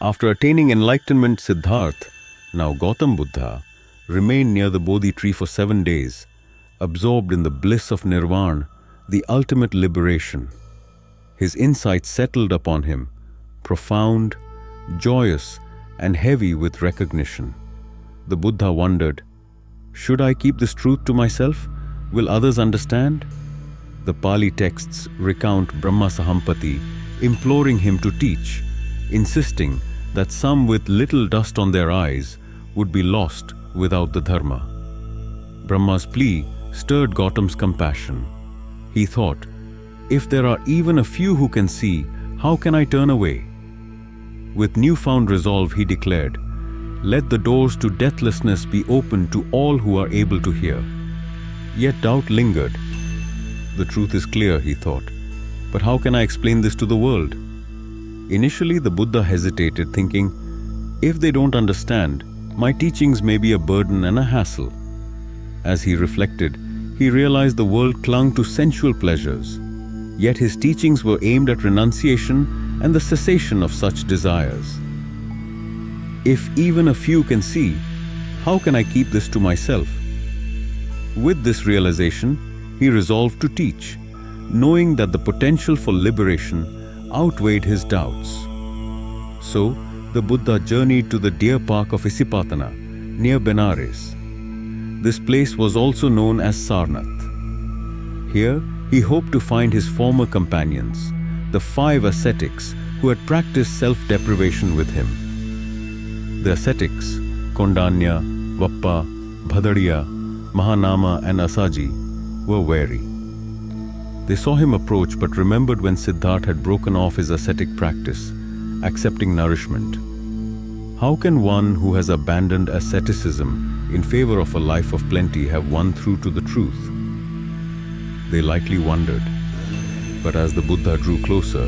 After attaining enlightenment, Siddhartha, now Gautam Buddha, remained near the Bodhi tree for 7 days, absorbed in the bliss of Nirvana, the ultimate liberation. His insights settled upon him, profound, joyous, and heavy with recognition. The Buddha wondered, should I keep this truth to myself? Will others understand? The Pali texts recount Brahma Sahampati imploring him to teach, insisting that some with little dust on their eyes would be lost without the Dharma. Brahma's plea stirred Gautam's compassion. He thought, if there are even a few who can see, how can I turn away? With newfound resolve, he declared, let the doors to deathlessness be opened to all who are able to hear. Yet doubt lingered. The truth is clear, he thought, but how can I explain this to the world? Initially, the Buddha hesitated, thinking, if they don't understand, my teachings may be a burden and a hassle. As he reflected, he realized the world clung to sensual pleasures, yet his teachings were aimed at renunciation and the cessation of such desires. If even a few can see, how can I keep this to myself? With this realization, he resolved to teach, knowing that the potential for liberation outweighed his doubts. So, the Buddha journeyed to the deer park of Isipatana, near Benares. This place was also known as Sarnath. Here, he hoped to find his former companions, the 5 ascetics who had practiced self-deprivation with him. The ascetics, Kondanya, Vappa, Bhadariya, Mahanama and Asaji, were wary. They saw him approach but remembered when Siddhartha had broken off his ascetic practice, accepting nourishment. How can one who has abandoned asceticism in favor of a life of plenty have won through to the truth? They likely wondered, but as the Buddha drew closer,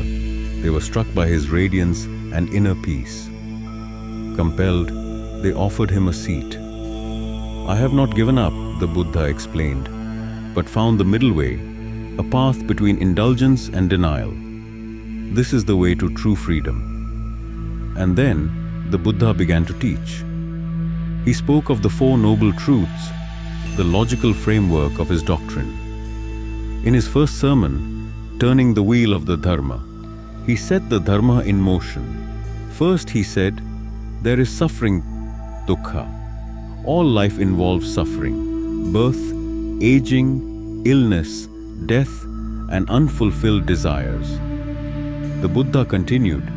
they were struck by his radiance and inner peace. Compelled, they offered him a seat. I have not given up, the Buddha explained, but found the middle way, a path between indulgence and denial. This is the way to true freedom. And then, the Buddha began to teach. He spoke of the 4 noble truths, the logical framework of his doctrine. In his first sermon, Turning the Wheel of the Dharma, he set the Dharma in motion. First, he said, there is suffering, Dukkha. All life involves suffering, birth, aging, illness, death, and unfulfilled desires. The Buddha continued,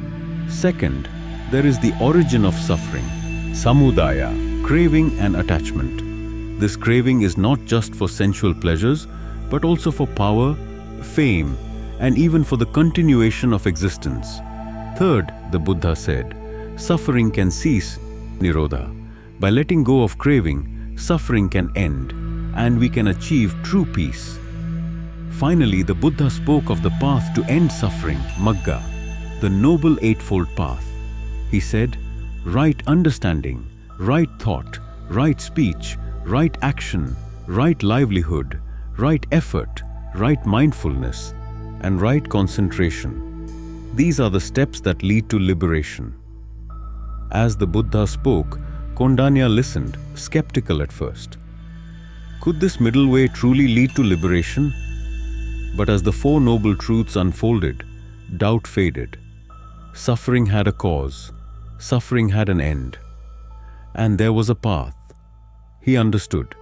second, there is the origin of suffering, Samudaya, craving and attachment. This craving is not just for sensual pleasures, but also for power, fame, and even for the continuation of existence. Third, the Buddha said, suffering can cease, Nirodha. By letting go of craving, suffering can end, and we can achieve true peace. Finally, the Buddha spoke of the path to end suffering, Magga, the Noble Eightfold Path. He said, right understanding, right thought, right speech, right action, right livelihood, right effort, right mindfulness, and right concentration. These are the steps that lead to liberation. As the Buddha spoke, Kondanya listened, skeptical at first. Could this middle way truly lead to liberation? But as the 4 noble truths unfolded, doubt faded. Suffering had a cause, suffering had an end, and there was a path. He understood.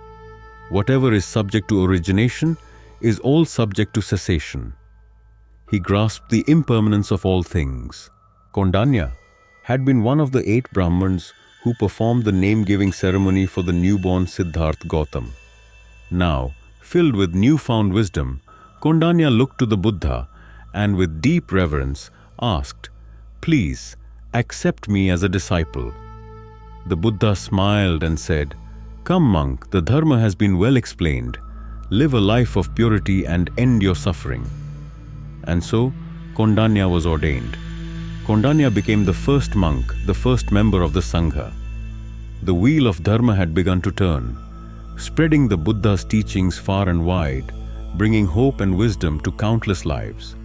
Whatever is subject to origination is all subject to cessation. He grasped the impermanence of all things. Kondanya had been one of the 8 Brahmins who performed the name-giving ceremony for the newborn Siddhartha Gautam. Now, filled with newfound wisdom, Kondanya looked to the Buddha and with deep reverence asked, please, accept me as a disciple. The Buddha smiled and said, come monk, the Dharma has been well explained. Live a life of purity and end your suffering. And so, Kondanya was ordained. Kondanya became the first monk, the first member of the Sangha. The wheel of Dharma had begun to turn, spreading the Buddha's teachings far and wide, bringing hope and wisdom to countless lives.